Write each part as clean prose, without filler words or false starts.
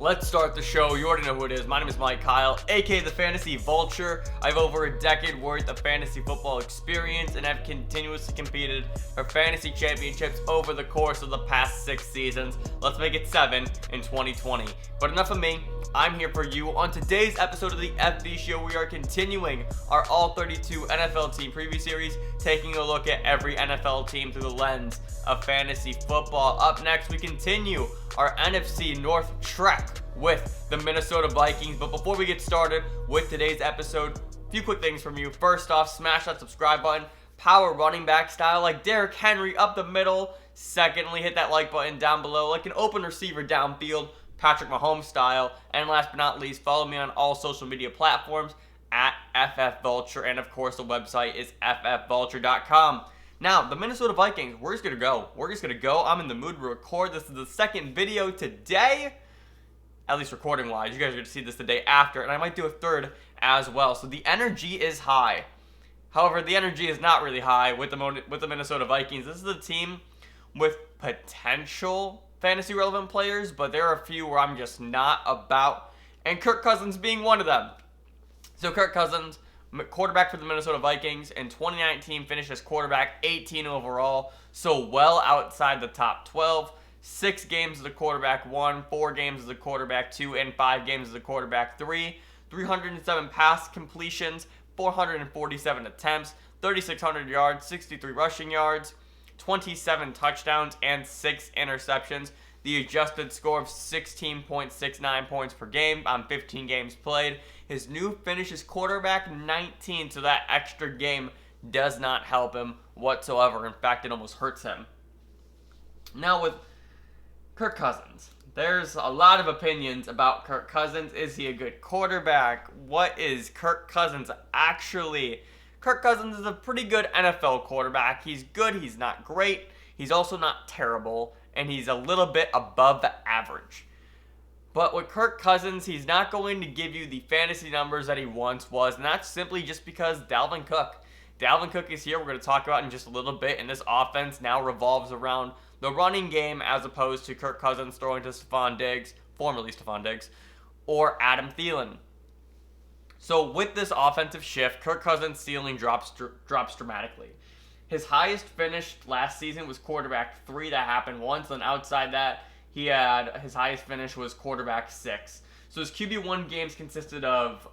Let's start the show. You already know who it is. My name is Mike Kyle, aka the Fantasy Vulture. I have over a decade worth of fantasy football experience and have continuously competed for fantasy championships over the course of the past 6 seasons. Let's make it 7 in 2020. But enough of me. I'm here for you. On today's episode of the FV Show, we are continuing our All-32 NFL team preview series, taking a look at every NFL team through the lens of fantasy football. Up next, we continue our NFC North trek with the Minnesota Vikings. But before we get started with today's episode, a few quick things from you. First off, smash that subscribe button. Power running back style like Derrick Henry up the middle. Secondly, hit that like button down below like an open receiver downfield, Patrick Mahomes style. And last but not least, follow me on all social media platforms at FFVulture. And of course, the website is ffvulture.com. Now, the Minnesota Vikings, we're just going to go. I'm in the mood to record. This is the second video today, at least recording-wise. You guys are going to see this the day after, and I might do a third as well. So the energy is high. However, the energy is not really high with the Minnesota Vikings. This is a team with potential fantasy-relevant players, but there are a few where I'm just not about, and Kirk Cousins being one of them. So Kirk Cousins, quarterback for the Minnesota Vikings, in 2019 finished as quarterback 18 overall, so well outside the top 12. 6 games as a quarterback 1, 4 games as a quarterback 2, and 5 games as a quarterback 3. 307 pass completions, 447 attempts, 3,600 yards, 63 rushing yards, 27 touchdowns, and 6 interceptions. The adjusted score of 16.69 points per game on 15 games played. His new finish is quarterback 19, so that extra game does not help him whatsoever. In fact, it almost hurts him. Now with Kirk Cousins, there's a lot of opinions about Kirk Cousins. Is he a good quarterback? What is Kirk Cousins actually? Kirk Cousins is a pretty good NFL quarterback. He's good, he's not great, he's also not terrible, and he's a little bit above the average. But with Kirk Cousins, he's not going to give you the fantasy numbers that he once was, and that's simply just because Dalvin Cook. Dalvin Cook is here, we're going to talk about in just a little bit, and this offense now revolves around the running game as opposed to Kirk Cousins throwing to Stephon Diggs, formerly Stephon Diggs, or Adam Thielen. So with this offensive shift, Kirk Cousins' ceiling drops dramatically. His highest finish last season was quarterback 3. That happened once, and outside that, his highest finish was quarterback 6. So his QB1 games consisted of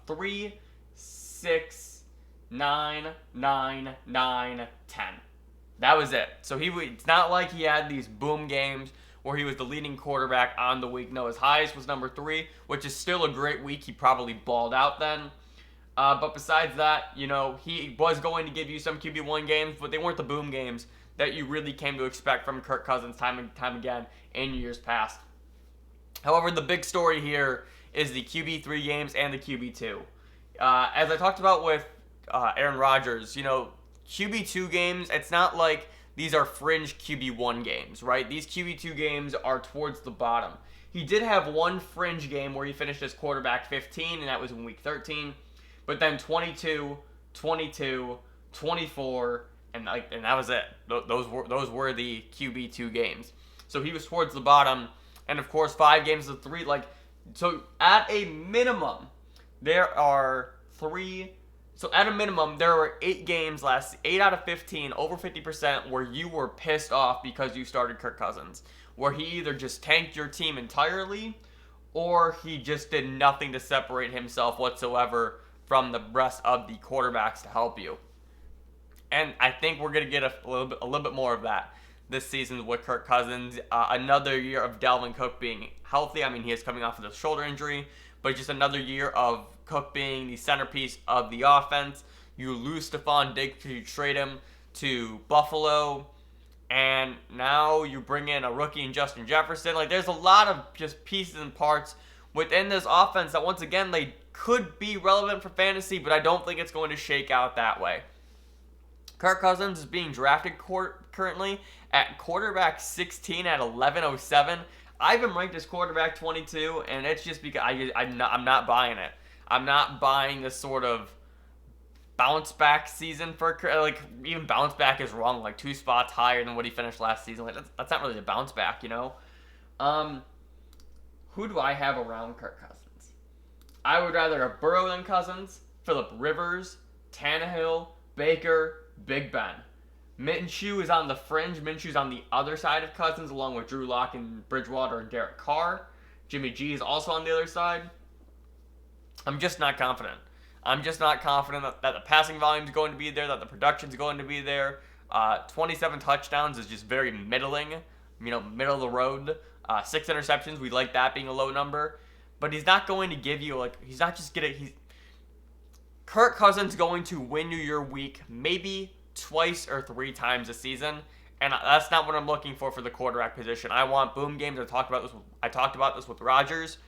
3, 6, 9, 9, 9, 10. That was it. So it's not like he had these boom games where he was the leading quarterback on the week. No, his highest was number 3, which is still a great week. He probably balled out then. But besides that, he was going to give you some QB1 games, but they weren't the boom games that you really came to expect from Kirk Cousins time and time again in years past. However, the big story here is the QB3 games and the QB2. As I talked about with Aaron Rodgers, QB2 games, it's not like these are fringe QB1 games, right? These QB2 games are towards the bottom. He did have one fringe game where he finished as quarterback 15, and that was in week 13. But then 22, 22, 24, and that was it. Those were the QB2 games. So he was towards the bottom, and of course 5 games of 3. So at a minimum, there are 3. So at a minimum, there were 8 games 8 out of 15, over 50%, where you were pissed off because you started Kirk Cousins, where he either just tanked your team entirely, or he just did nothing to separate himself whatsoever from the rest of the quarterbacks to help you. And I think we're going to get a little bit more of that this season with Kirk Cousins. Another year of Dalvin Cook being healthy. I mean, he is coming off of a shoulder injury, but just another year of Cook being the centerpiece of the offense. You lose Stephon Diggs, you trade him to Buffalo, and now you bring in a rookie in Justin Jefferson. There's a lot of just pieces and parts within this offense that, once again, they could be relevant for fantasy, but I don't think it's going to shake out that way. Kirk Cousins is being drafted currently at quarterback 16 at 1107. I have him ranked as quarterback 22, and it's just because I'm not buying it. I'm not buying this sort of bounce back season for, even bounce back is wrong, 2 spots higher than what he finished last season. That's not really a bounce back, Who do I have around Kirk Cousins? I would rather have Burrow than Cousins, Phillip Rivers, Tannehill, Baker, Big Ben. Minshew is on the fringe. Minshew's on the other side of Cousins, along with Drew Lock and Bridgewater and Derek Carr. Jimmy G is also on the other side. I'm just not confident. I'm just not confident that the passing volume is going to be there, that the production is going to be there. 27 touchdowns is just very middling, middle of the road. 6 interceptions, we like that being a low number. But he's not going to give you, he's not just going to, Kirk Cousins going to win you your week maybe twice or 3 times a season. And that's not what I'm looking for the quarterback position. I want boom games. I talked about this with Rodgers.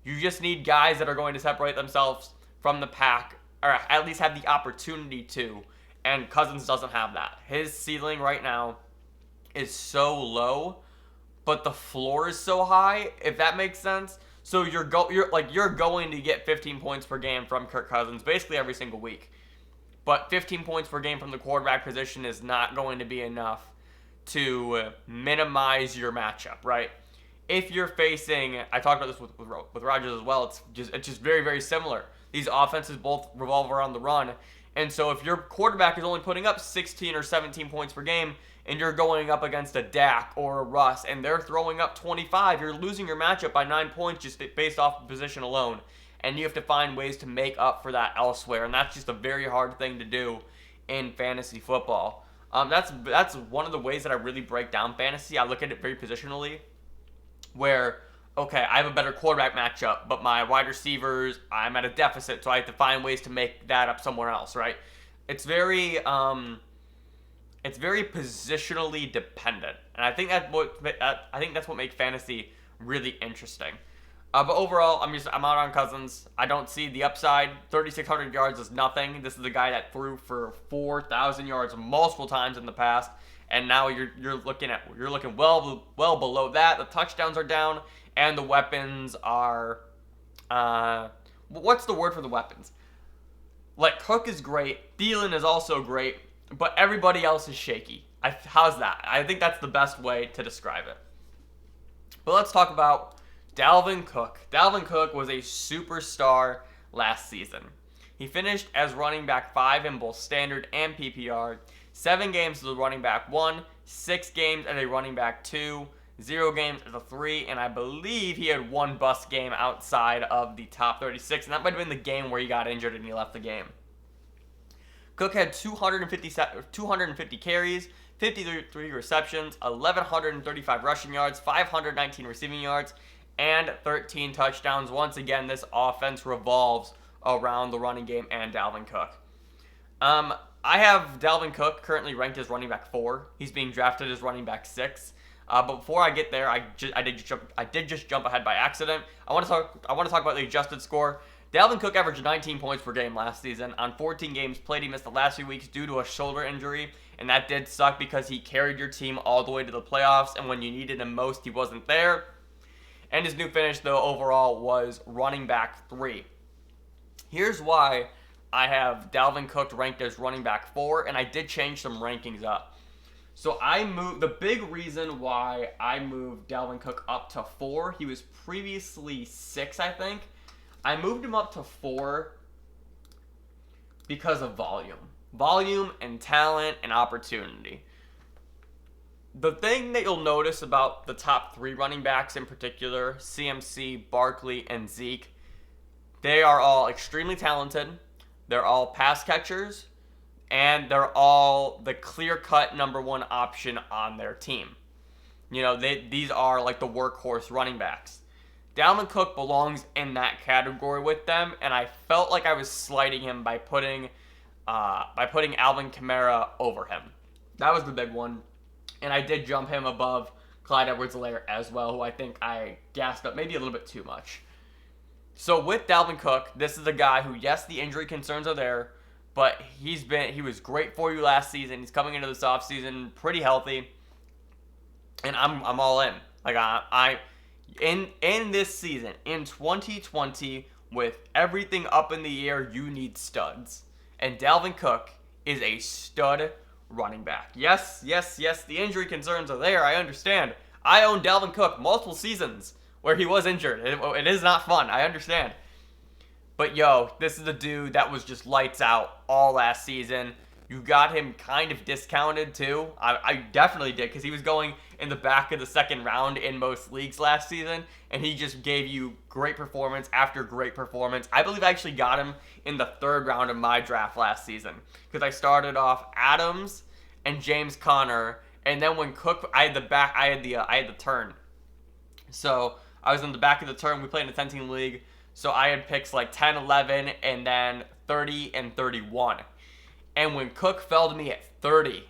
You just need guys that are going to separate themselves from the pack, or at least have the opportunity to. And Cousins doesn't have that. His ceiling right now is so low, but the floor is so high, if that makes sense. So you're going to get 15 points per game from Kirk Cousins basically every single week. But 15 points per game from the quarterback position is not going to be enough to minimize your matchup, right? If you're facing, I talked about this with Rodgers as well, it's just very, very similar. These offenses both revolve around the run. And so if your quarterback is only putting up 16 or 17 points per game and you're going up against a Dak or a Russ and they're throwing up 25, you're losing your matchup by 9 points just based off of position alone. And you have to find ways to make up for that elsewhere. And that's just a very hard thing to do in fantasy football. That's one of the ways that I really break down fantasy. I look at it very positionally where, okay, I have a better quarterback matchup, but my wide receivers, I'm at a deficit, so I have to find ways to make that up somewhere else, right? It's very positionally dependent, and I think that's what makes fantasy really interesting. But overall, I'm out on Cousins. I don't see the upside. 3,600 yards is nothing. This is a guy that threw for 4,000 yards multiple times in the past, and now you're looking well below that. The touchdowns are down, and the weapons are what's the word for the weapons? Like Cook is great, Thielen is also great, but everybody else is shaky. How's that? I think that's the best way to describe it. But let's talk about Dalvin Cook. Dalvin Cook was a superstar last season. He finished as running back 5 in both standard and PPR, 7 games as a running back 1, 6 games as a running back 2, 0 games as a 3, and I believe he had 1 bust game outside of the top 36, and that might have been the game where he got injured and he left the game. Cook had 250 carries, 53 receptions, 1,135 rushing yards, 519 receiving yards, and 13 touchdowns. Once again, this offense revolves around the running game and Dalvin Cook. I have Dalvin Cook currently ranked as running back 4. He's being drafted as running back 6. But before I get there, I did just jump ahead by accident. I want to talk about the adjusted score. Dalvin Cook averaged 19 points per game last season. On 14 games played, he missed the last few weeks due to a shoulder injury, and that did suck because he carried your team all the way to the playoffs, and when you needed him most, he wasn't there. And his new finish, though, overall was running back 3. Here's why I have Dalvin Cook ranked as running back 4, and I did change some rankings up. So the big reason why I moved Dalvin Cook up to 4, he was previously 6, I think. I moved him up to 4 because of volume. Volume and talent and opportunity. The thing that you'll notice about the top 3 running backs in particular, CMC, Barkley, and Zeke, they are all extremely talented. They're all pass catchers, and they're all the clear-cut number 1 option on their team. These are like the workhorse running backs. Dalvin Cook belongs in that category with them, and I felt like I was slighting him by putting Alvin Kamara over him. That was the big one. And I did jump him above Clyde Edwards-Helaire as well, who I think I gassed up maybe a little bit too much. So with Dalvin Cook, this is a guy who, yes, the injury concerns are there, but he was great for you last season. He's coming into this offseason pretty healthy, and I'm all in. In this season, in 2020, with everything up in the air, you need studs, and Dalvin Cook is a stud running back. Yes, the injury concerns are there. I understand. I owned Dalvin Cook multiple seasons where he was injured. It is not fun. I understand. But yo, this is the dude that was just lights out all last season. You got him kind of discounted too. I definitely did, because he was going in the back of the second round in most leagues last season, and he just gave you great performance after great performance. I believe I actually got him in the third round of my draft last season, because I started off Adams and James Conner, and then when Cook, I had the turn. So I was in the back of the turn. We played in a 10-team league. So I had picks like 10, 11, and then 30 and 31. And when Cook fell to me at 30,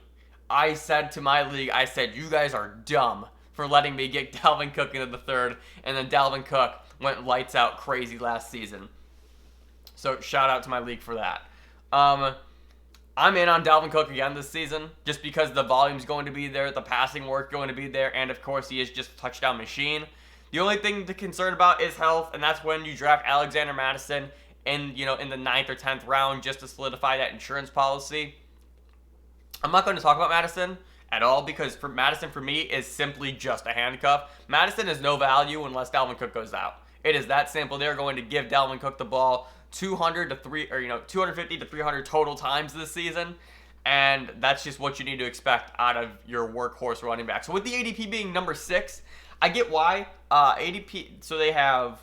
I said to my league, I said, you guys are dumb for letting me get Dalvin Cook into the third. And then Dalvin Cook went lights out crazy last season. So shout out to my league for that. I'm in on Dalvin Cook again this season, just because the volume's going to be there, the passing work going to be there, and of course he is just a touchdown machine. The only thing to concern about is health, and that's when you draft Alexander Mattison in the 9th or 10th round just to solidify that insurance policy. I'm not going to talk about Mattison at all, because Mattison for me is simply just a handcuff. Mattison is no value unless Dalvin Cook goes out. It is that simple. They're going to give Dalvin Cook the ball 250 to 300 total times this season, and that's just what you need to expect out of your workhorse running back. So with the ADP being number 6, I get why. ADP. So they have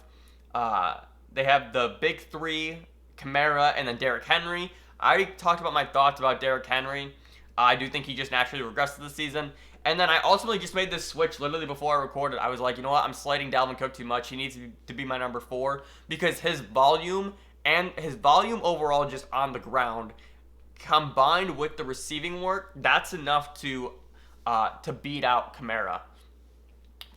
the big three, Kamara, and then Derrick Henry. I already talked about my thoughts about Derrick Henry. I do think he just naturally regressed this season. And then I ultimately just made this switch literally before I recorded. I was like, you know what? I'm sliding Dalvin Cook too much. He needs to be my number 4, because his volume overall just on the ground, combined with the receiving work, that's enough to beat out Kamara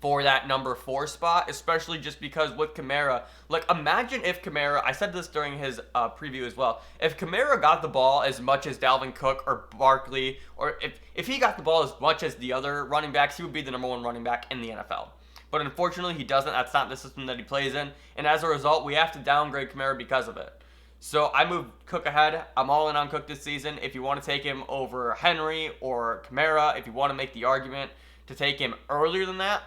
for that number 4 spot, especially just because with Kamara, like imagine if Kamara, I said this during his preview as well, if Kamara got the ball as much as Dalvin Cook or Barkley, or if he got the ball as much as the other running backs, he would be the number 1 running back in the NFL. But unfortunately, he doesn't. That's not the system that he plays in, and as a result, we have to downgrade Kamara because of it. So I moved Cook ahead. I'm all in on Cook this season. If you want to take him over Henry or Kamara, if you want to make the argument to take him earlier than that,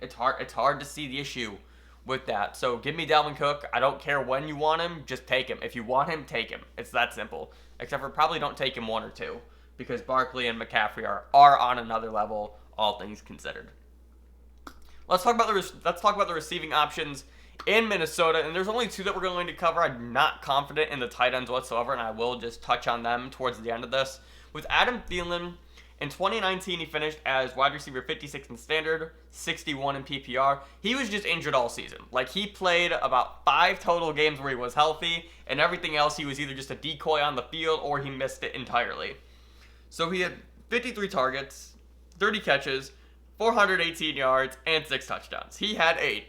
it's hard to see the issue with that. So give me Dalvin Cook. I don't care when you want him, just take him. If you want him, take him. It's that simple. Except for probably don't take him 1 or 2, because Barkley and McCaffrey are on another level, all things considered. Let's talk about the receiving options in Minnesota, and there's only 2 that we're going to cover. I'm not confident in the tight ends whatsoever, and I will just touch on them towards the end of this. With Adam Thielen, in 2019, he finished as wide receiver 56 in standard, 61 in PPR. He was just injured all season. Like, he played about 5 total games where he was healthy, and everything else he was either just a decoy on the field or he missed it entirely. So he had 53 targets, 30 catches, 418 yards, and 6 touchdowns. He had a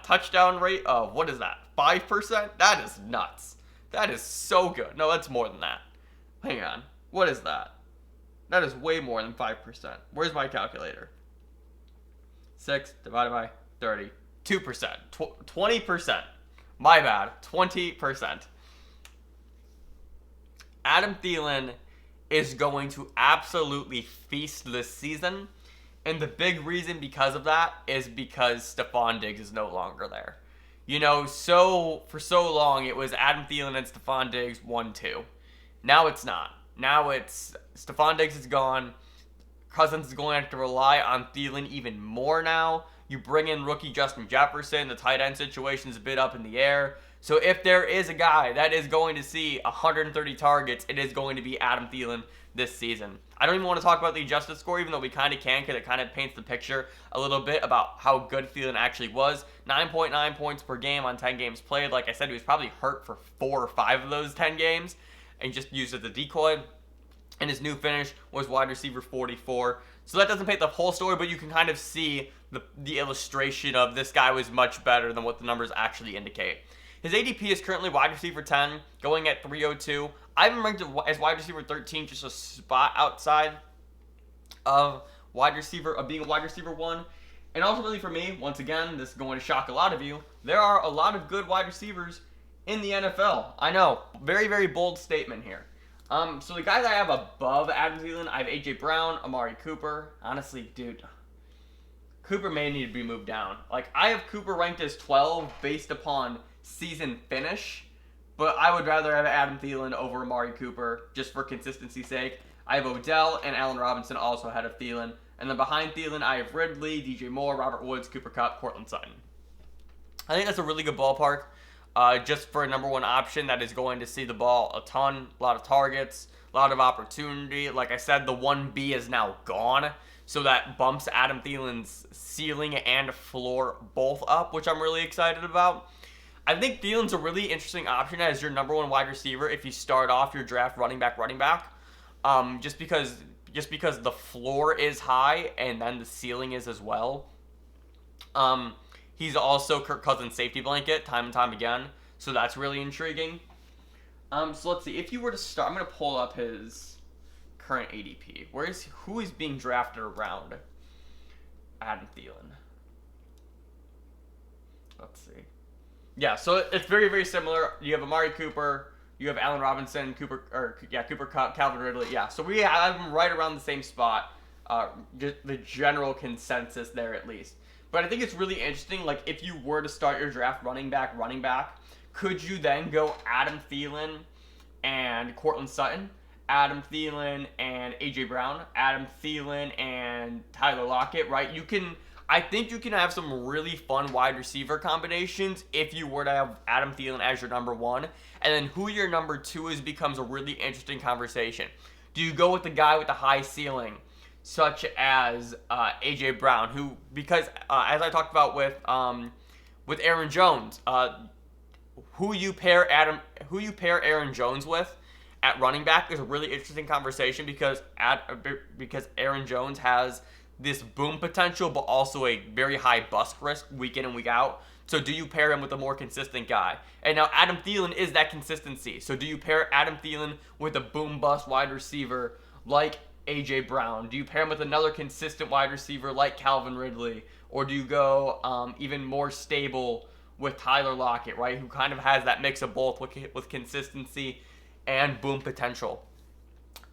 touchdown rate of, 5%? That is nuts. That is so good. No, that's more than that. Hang on. What is that? That is way more than 5%. Where's my calculator? 6 divided by 30. 2%. 20%. My bad. 20%. Adam Thielen is going to absolutely feast this season. And the big reason because of that is because Stephon Diggs is no longer there. For so long it was Adam Thielen and Stephon Diggs 1-2. Now it's not. Now it's Stephon Diggs is gone. Cousins is going to have to rely on Thielen even more now. You bring in rookie Justin Jefferson. The tight end situation is a bit up in the air. So if there is a guy that is going to see 130 targets, it is going to be Adam Thielen this season. I don't even want to talk about the adjusted score, even though we kind of can, because it kind of paints the picture a little bit about how good Thielen actually was. 9.9 points per game on 10 games played. Like I said, he was probably hurt for 4 or 5 of those 10 games. And just used as a decoy. And his new finish was wide receiver 44. So that doesn't paint the whole story, but you can kind of see the illustration of this guy was much better than what the numbers actually indicate. His ADP is currently wide receiver 10, going at 302. I have him ranked as wide receiver 13, just a spot outside of being a wide receiver 1. And ultimately for me, once again, this is going to shock a lot of you, there are a lot of good wide receivers in the NFL. I know, very, very bold statement here. So the guys I have above Adam Thielen, I have A.J. Brown, Amari Cooper. Honestly, dude, Cooper may need to be moved down. Like, I have Cooper ranked as 12 based upon season finish, but I would rather have Adam Thielen over Amari Cooper just for consistency's sake. I have Odell and Allen Robinson also ahead of Thielen. And then behind Thielen, I have Ridley, DJ Moore, Robert Woods, Cooper Kupp, Courtland Sutton. I think that's a really good ballpark just for a number one option that is going to see the ball a ton, a lot of targets, a lot of opportunity. Like I said, the 1B is now gone, so that bumps Adam Thielen's ceiling and floor both up, which I'm really excited about. I think Thielen's a really interesting option as your number one wide receiver if you start off your draft running back. Just because the floor is high and then the ceiling is as well. He's also Kirk Cousins' safety blanket time and time again, so that's really intriguing. So let's see. If you were to start, I'm going to pull up his current ADP. Who is being drafted around Adam Thielen? Let's see. Yeah, so it's very, very similar. You have Amari Cooper, you have Allen Robinson, Cooper Kupp, Calvin Ridley. Yeah, so we have them right around the same spot. Just the general consensus there, at least. But I think it's really interesting. Like, if you were to start your draft running back, could you then go Adam Thielen and Courtland Sutton, Adam Thielen and AJ Brown, Adam Thielen and Tyler Lockett, right? I think you can have some really fun wide receiver combinations if you were to have Adam Thielen as your number one. And then who your number two is becomes a really interesting conversation. Do you go with the guy with the high ceiling, such as AJ Brown, who, because as I talked about with Aaron Jones, who you pair Aaron Jones with at running back is a really interesting conversation because Aaron Jones has this boom potential, but also a very high bust risk week in and week out. So do you pair him with a more consistent guy? And now Adam Thielen is that consistency. So do you pair Adam Thielen with a boom bust wide receiver like AJ Brown? Do you pair him with another consistent wide receiver like Calvin Ridley? Or do you go even more stable with Tyler Lockett, right? Who kind of has that mix of both with consistency and boom potential.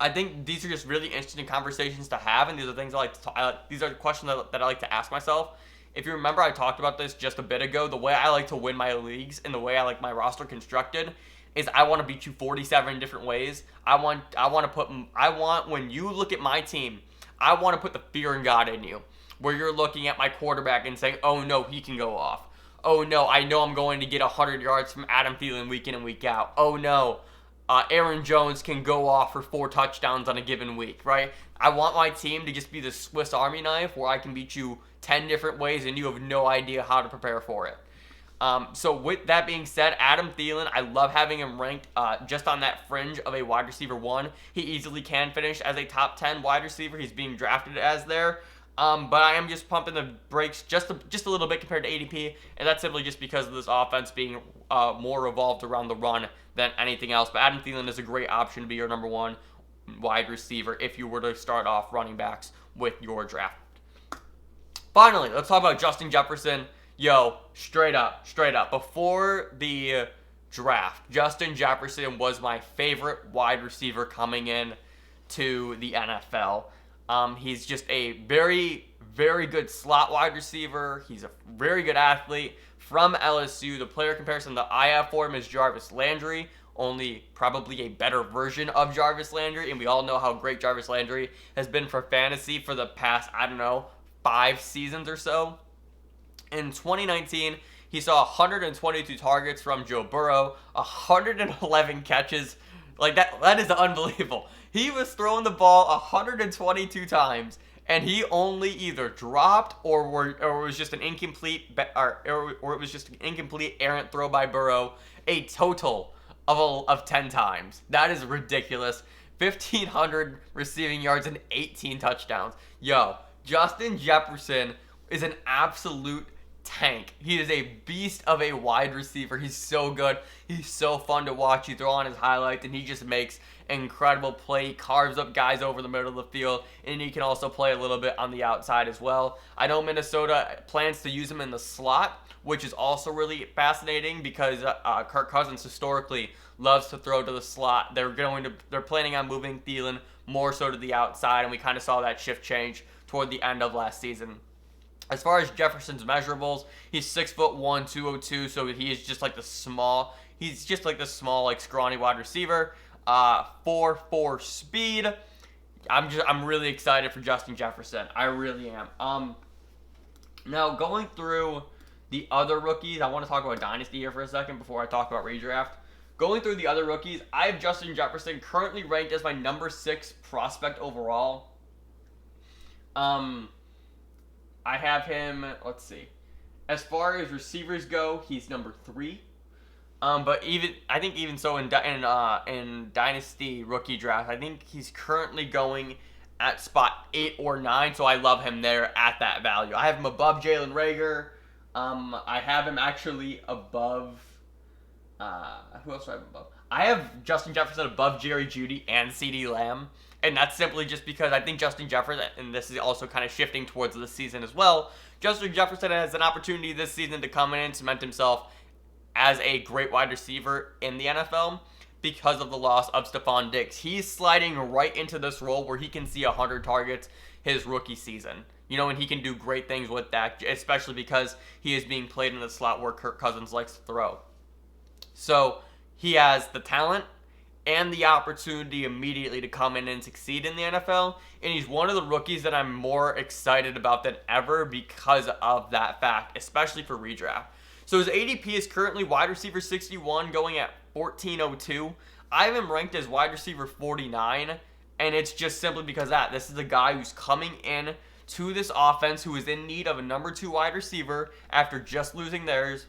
I think these are just really interesting conversations to have, and these are things these are questions that I like to ask myself. If you remember, I talked about this just a bit ago. The way I like to win my leagues and the way I like my roster constructed is I want to beat you 47 different ways. I want when you look at my team, I want to put the fear in God in you, where you're looking at my quarterback and saying, "Oh no, he can go off. Oh no, I know I'm going to get 100 yards from Adam Thielen week in and week out. Oh no, Aaron Jones can go off for 4 touchdowns on a given week," right? I want my team to just be the Swiss Army knife where I can beat you 10 different ways and you have no idea how to prepare for it. So with that being said, Adam Thielen, I love having him ranked just on that fringe of a wide receiver 1. He easily can finish as a top 10 wide receiver. He's being drafted as there. But I am just pumping the brakes just a little bit compared to ADP, and that's simply just because of this offense being more revolved around the run than anything else. But Adam Thielen is a great option to be your number 1 wide receiver if you were to start off running backs with your draft. Finally, let's talk about Justin Jefferson. Yo, straight up, before the draft, Justin Jefferson was my favorite wide receiver coming in to the NFL. He's just a very, very good slot wide receiver. He's a very good athlete from LSU. The player comparison that I have for him is Jarvis Landry, only probably a better version of Jarvis Landry, and we all know how great Jarvis Landry has been for fantasy for the past, 5 seasons or so. In 2019, he saw 122 targets from Joe Burrow, 111 catches. Like, that is unbelievable. He was throwing the ball 122 times, and he only either dropped or it was just an incomplete errant throw by Burrow a total of 10 times. That is ridiculous. 1,500 receiving yards and 18 touchdowns. Yo, Justin Jefferson is an absolute tank. He is a beast of a wide receiver. He's so good. He's so fun to watch. You throw on his highlights, and he just makes incredible play. He carves up guys over the middle of the field, and he can also play a little bit on the outside as well. I know Minnesota plans to use him in the slot, which is also really fascinating because Kirk Cousins historically loves to throw to the slot. They're planning on moving Thielen more so to the outside, and we kind of saw that shift change toward the end of last season. As far as Jefferson's measurables, he's 6'1", 202, so he is just like the small. He's just like the small, like scrawny wide receiver. 4.4 speed. I'm really excited for Justin Jefferson. I really am. Now going through the other rookies, I want to talk about Dynasty here for a second before I talk about redraft. Going through the other rookies, I have Justin Jefferson currently ranked as my number 6 prospect overall. I have him, let's see. As far as receivers go, he's number 3. But I think even so in Dynasty rookie draft, I think he's currently going at spot 8 or 9, so I love him there at that value. I have him above Jalen Reagor. I have him actually above, who else do I have above? I have Justin Jefferson above Jerry Jeudy and CeeDee Lamb. And that's simply just because I think Justin Jefferson, and this is also kind of shifting towards this season as well, Justin Jefferson has an opportunity this season to come in and cement himself as a great wide receiver in the NFL because of the loss of Stephon Diggs. He's sliding right into this role where he can see 100 targets his rookie season. You know, and he can do great things with that, especially because he is being played in the slot where Kirk Cousins likes to throw. So he has the talent and the opportunity immediately to come in and succeed in the NFL. And he's one of the rookies that I'm more excited about than ever because of that fact, especially for redraft. So his ADP is currently wide receiver 61 going at 1402. I have him ranked as wide receiver 49, and it's just simply because of that. This is a guy who's coming in to this offense who is in need of a number 2 wide receiver after just losing theirs,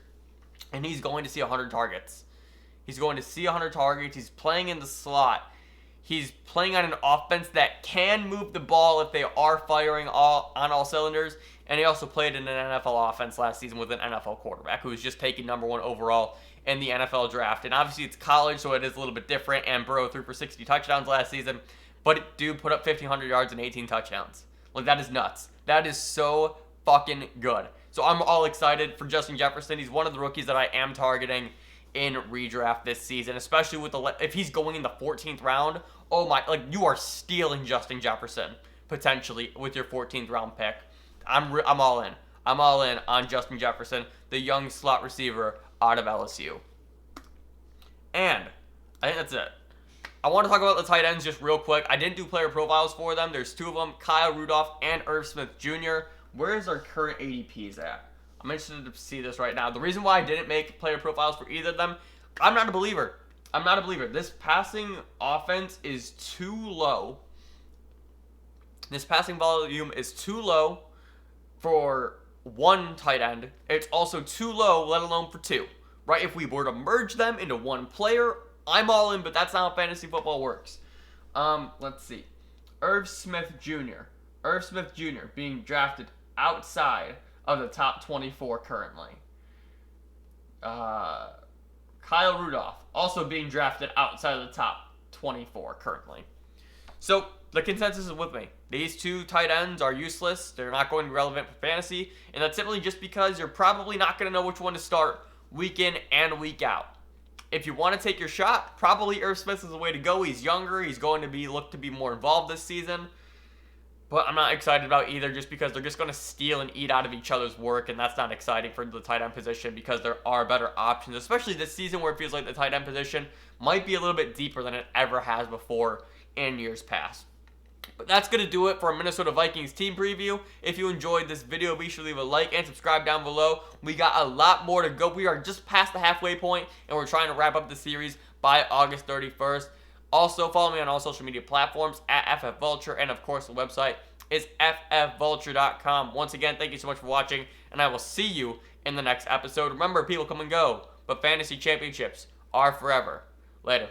and he's going to see 100 targets. He's going to see 100 targets. He's playing in the slot. He's playing on an offense that can move the ball if they are firing on all cylinders. And he also played in an NFL offense last season with an NFL quarterback who was just taken number 1 overall in the NFL draft. And obviously it's college, so it is a little bit different. And Burrow threw for 60 touchdowns last season. But dude put up 1,500 yards and 18 touchdowns. Like, that is nuts. That is so fucking good. So I'm all excited for Justin Jefferson. He's one of the rookies that I am targeting in redraft this season, especially with if he's going in the 14th round. Oh my, like, you are stealing Justin Jefferson potentially with your 14th round pick. I'm all in. I'm all in on Justin Jefferson, the young slot receiver out of LSU. And I think that's it. I want to talk about the tight ends just real quick. I didn't do player profiles for them. There's 2 of them, Kyle Rudolph and Irv Smith Jr. Where is our current ADPs at? I'm interested to see this right now. The reason why I didn't make player profiles for either of them, I'm not a believer. This passing offense is too low. This passing volume is too low for 1 tight end. It's also too low, let alone for 2. Right? If we were to merge them into 1 player, I'm all in, but that's not how fantasy football works. Let's see. Irv Smith Jr. Irv Smith Jr. being drafted outside of the top 24 currently. Kyle Rudolph also being drafted outside of the top 24 currently. So the consensus is with me. These 2 tight ends are useless. They're not going to be relevant for fantasy. And that's simply just because you're probably not going to know which one to start week in and week out. If you want to take your shot, probably Irv Smith is the way to go. He's younger. He's going to look to be more involved this season. But I'm not excited about either just because they're just going to steal and eat out of each other's work, and that's not exciting for the tight end position because there are better options, especially this season where it feels like the tight end position might be a little bit deeper than it ever has before in years past. But that's going to do it for our Minnesota Vikings team preview. If you enjoyed this video, be sure to leave a like and subscribe down below. We got a lot more to go. We are just past the halfway point, and we're trying to wrap up the series by August 31st. Also, follow me on all social media platforms at FFVulture, and of course, the website is ffvulture.com. Once again, thank you so much for watching, and I will see you in the next episode. Remember, people come and go, but fantasy championships are forever. Later.